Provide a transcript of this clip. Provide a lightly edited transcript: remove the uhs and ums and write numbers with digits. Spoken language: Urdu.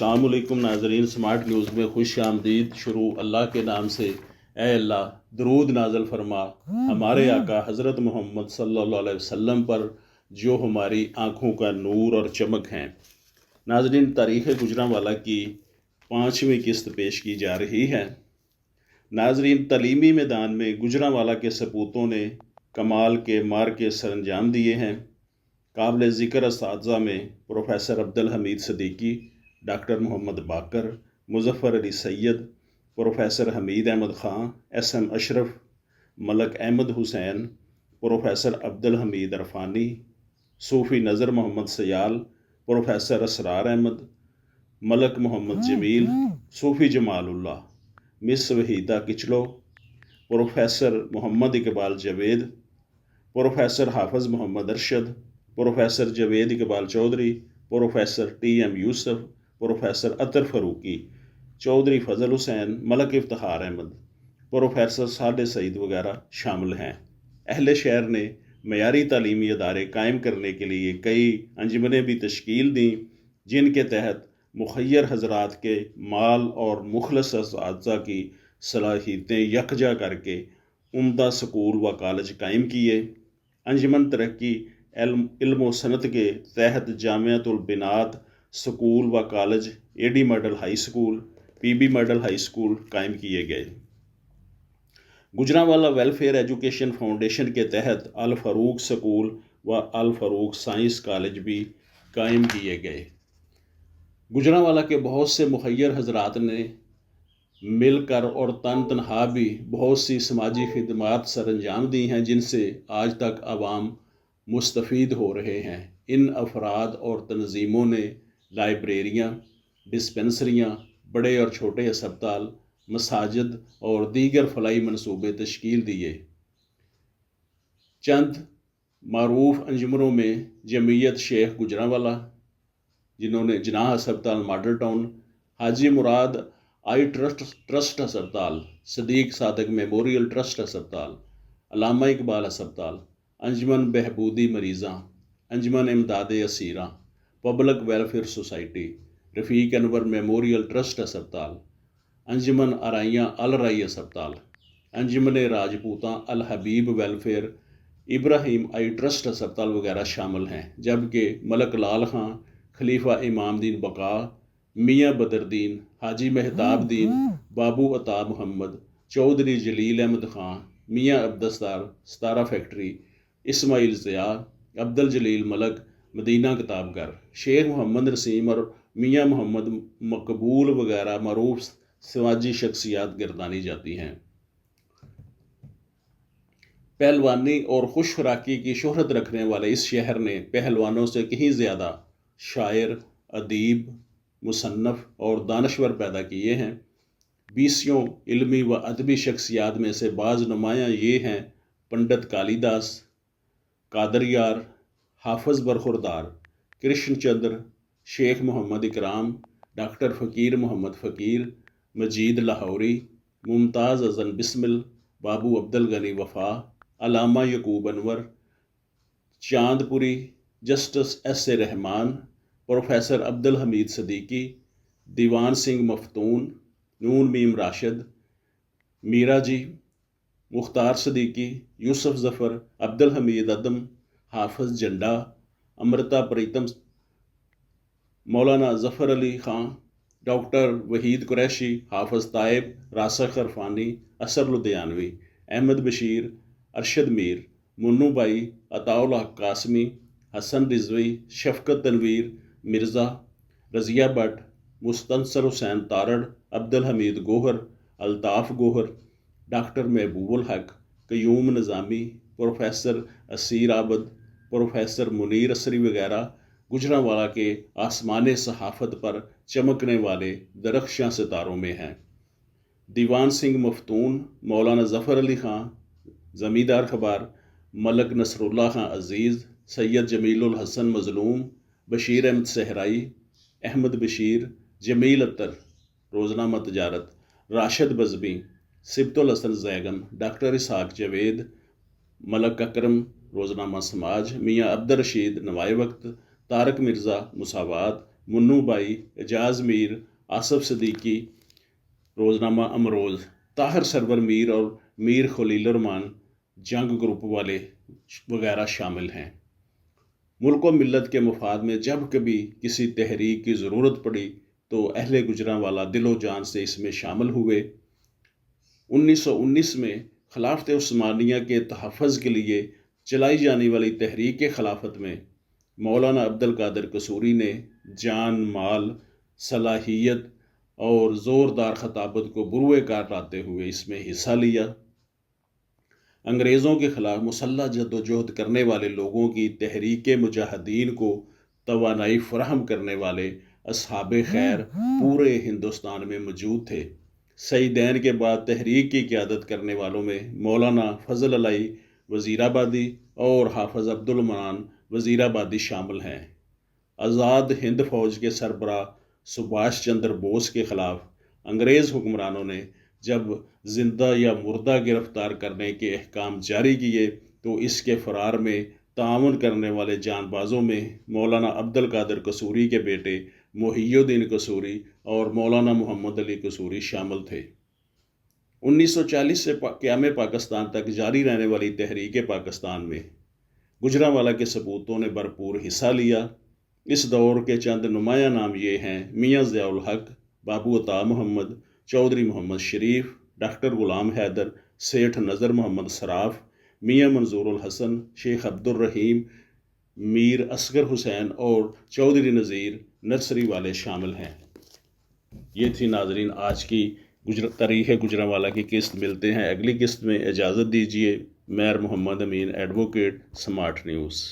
السلام علیکم ناظرین، سمارٹ نیوز میں خوش آمدید۔ شروع اللہ کے نام سے۔ اے اللہ، درود نازل فرما ہمارے آقا حضرت محمد صلی اللہ علیہ وسلم پر، جو ہماری آنکھوں کا نور اور چمک ہیں۔ ناظرین، تاریخ گجرانوالہ کی 5ویں قسط پیش کی جا رہی ہے۔ ناظرین، تعلیمی میدان میں گجرانوالہ کے سپوتوں نے کمال کے مارکے سر انجام دیے ہیں۔ قابل ذکر اساتذہ میں professor Abdul Hamid Siddiqui, doctor Muhammad Baqir, Muzaffar Ali Syed, professor Hameed Ahmad Khan, S M Ashraf, Malik Ahmad Hussain, professor Abdul Hamid Irfani, Sufi Nazar Muhammad Sial, professor Israr Ahmad, Malik Muhammad Jamil, Sufi Jamal Ullah, miss Waheeda Kichlu, professor Muhammad Iqbal Javed, professor Hafiz Muhammad Arshad, professor Javed Iqbal Chaudhry, professor T M Yousuf, professor Athar Farooqi, Chaudhry Fazal Hussain, Malik Iftikhar Ahmad, professor Saleh سعید وغیرہ شامل ہیں۔ اہل شہر نے معیاری تعلیمی ادارے قائم کرنے کے لیے کئی انجمنیں بھی تشکیل دیں، جن کے تحت مخیر حضرات کے مال اور مخلص اساتذہ کی صلاحیتیں یکجا کر کے عمدہ سکول و کالج قائم کیے۔ انجمن ترقی علم و صنعت کے تحت جامعۃ البنات سکول و college, A D model high school, P B model high school قائم کیے گئے۔ گجرانوالہ ویلفیئر ایجوکیشن فاؤنڈیشن کے تحت الفاروق سکول و الفاروق سائنس کالج بھی قائم کیے گئے۔ گجرانوالہ کے بہت سے مخیر حضرات نے مل کر اور تن تنہا بھی بہت سی سماجی خدمات سر انجام دی ہیں، جن سے آج تک عوام مستفید ہو رہے ہیں۔ ان افراد اور تنظیموں نے لائبریریاں، ڈسپنسریاں، بڑے اور چھوٹے ہسپتال، مساجد اور دیگر فلاحی منصوبے تشکیل دیے۔ چند معروف انجمنوں میں جمعیت شیخ گجرانوالہ، جنہوں نے جناح ہسپتال model town, Haji Murad I trust ہسپتال، صدیق صادق میموریل ٹرسٹ ہسپتال، علامہ اقبال ہسپتال، انجمن بہبودی مریضاں، انجمن امداد اسیراں، پبلک ویلفیئر سوسائٹی، رفیق انور میموریل ٹرسٹ ہسپتال، انجمن آرائیاں الرائی ہسپتال، انجمن راجپوتاں الحبیب ویلفیئر، ابراہیم آئی ٹرسٹ ہسپتال وغیرہ شامل ہیں۔ جبکہ ملک لال خان، خلیفہ امام دین بقا، میاں بدر دین، حاجی مہتاب دین، بابو عطا محمد، چودھری جلیل احمد خان، میاں عبدالستار، ستارہ فیکٹری، اسماعیل ضیاء، عبدالجلیل ملک، مدینہ کتاب گھر، شیخ محمد نسیم اور میاں محمد مقبول وغیرہ معروف سماجی شخصیات گردانی جاتی ہیں۔ پہلوانی اور خوش خوراکی کی شہرت رکھنے والے اس شہر نے پہلوانوں سے کہیں زیادہ شاعر، ادیب، مصنف اور دانشور پیدا کیے ہیں۔ 20 علمی و ادبی شخصیات میں سے بعض نمایاں یہ ہیں: پنڈت کالی داس، قادر یار، حافظ برخوردار، کرشن چندر، شیخ محمد اکرام، ڈاکٹر فقیر محمد فقیر، مجید لاہوری، ممتاز اذن بسمل، بابو عبدالغنی وفا، علامہ یعقوب Anwar, Chandpuri, justice S A Rahman, professor Abdul Hamid Siddiqui, Diwan Singh مفتون، نون میم راشد، میرا جی، مختار صدیقی، یوسف ظفر، عبدالحمید عدم، حافظ جنڈا، امرتا پریتم، مولانا ظفر علی خان، ڈاکٹر وحید قریشی، حافظ طائب، راسخ عرفانی، اثر لدھیانوی، احمد بشیر، ارشد میر، منو بھائی، عطاء الحق قاسمی، حسن رضوی، شفقت تنویر مرزا، رضیہ بٹ، مستنصر حسین تارڑ، عبدالحمید گوہر، الطاف گوہر، ڈاکٹر محبوب الحق، قیوم نظامی، پروفیسر اسیر عابد، پروفیسر منیر اسری وغیرہ گجرانوالہ کے آسمان صحافت پر چمکنے والے درخشاں ستاروں میں ہیں۔ دیوان سنگھ مفتون، مولانا ظفر علی خان زمیندار خبار، ملک نصر اللہ خان عزیز، سید جمیل الحسن مظلوم، بشیر احمد صحرائی، احمد بشیر، جمیل اطہر، روزنامہ تجارت، راشد بزمی، سبط الحسن زیگم، ڈاکٹر اسحاق جاوید، ملک اکرم، روزنامہ سماج، میاں عبدالرشید، نوائے وقت، طارق مرزا، مساوات، منو بائی، اعجاز میر، آصف صدیقی، روزنامہ امروز، طاہر سرور میر اور میر خلیل الرحمان جنگ گروپ والے وغیرہ شامل ہیں۔ ملک و ملت کے مفاد میں جب کبھی کسی تحریک کی ضرورت پڑی تو اہل گجرانوالہ دل و جان سے اس میں شامل ہوئے۔ 1919 میں خلافت عثمانیہ کے تحفظ کے لیے چلائی جانے والی تحریک خلافت میں مولانا عبد القادر قصوری نے جان، مال، صلاحیت اور زوردار خطابت کو بروئے کار لاتے ہوئے اس میں حصہ لیا۔ انگریزوں کے خلاف مسلح جد و جہد کرنے والے لوگوں کی تحریک مجاہدین کو توانائی فراہم کرنے والے اصحاب خیر پورے ہندوستان میں موجود تھے۔ سعیدین کے بعد تحریک کی قیادت کرنے والوں میں مولانا فضل علی وزیرآبادی اور حافظ عبد المنان وزیرآبادی شامل ہیں۔ آزاد ہند فوج کے سربراہ سبھاش چندر بوس کے خلاف انگریز حکمرانوں نے جب زندہ یا مردہ گرفتار کرنے کے احکام جاری کیے تو اس کے فرار میں تعاون کرنے والے جان بازوں میں مولانا عبد القادر قصوری کے بیٹے محی الدین قصوری اور مولانا محمد علی قصوری شامل تھے۔ 1940 سے قیام پاکستان تک جاری رہنے والی تحریک پاکستان میں گجرانوالہ کے سپوتوں نے بھرپور حصہ لیا۔ اس دور کے چند نمایاں نام یہ ہیں: میاں ضیاء الحق، بابو عطا محمد، چودھری محمد شریف، ڈاکٹر غلام حیدر، سیٹھ نذر محمد صراف، میاں منظور الحسن، شیخ عبد الرحیم، میر اصغر حسین اور چودھری نذیر نرسری والے شامل ہیں۔ یہ تھی ناظرین آج کی تاریخ گجرانوالہ کی قسط۔ ملتے ہیں اگلی قسط میں، اجازت دیجیے۔ میر محمد امین، ایڈوکیٹ، سمارٹ نیوز۔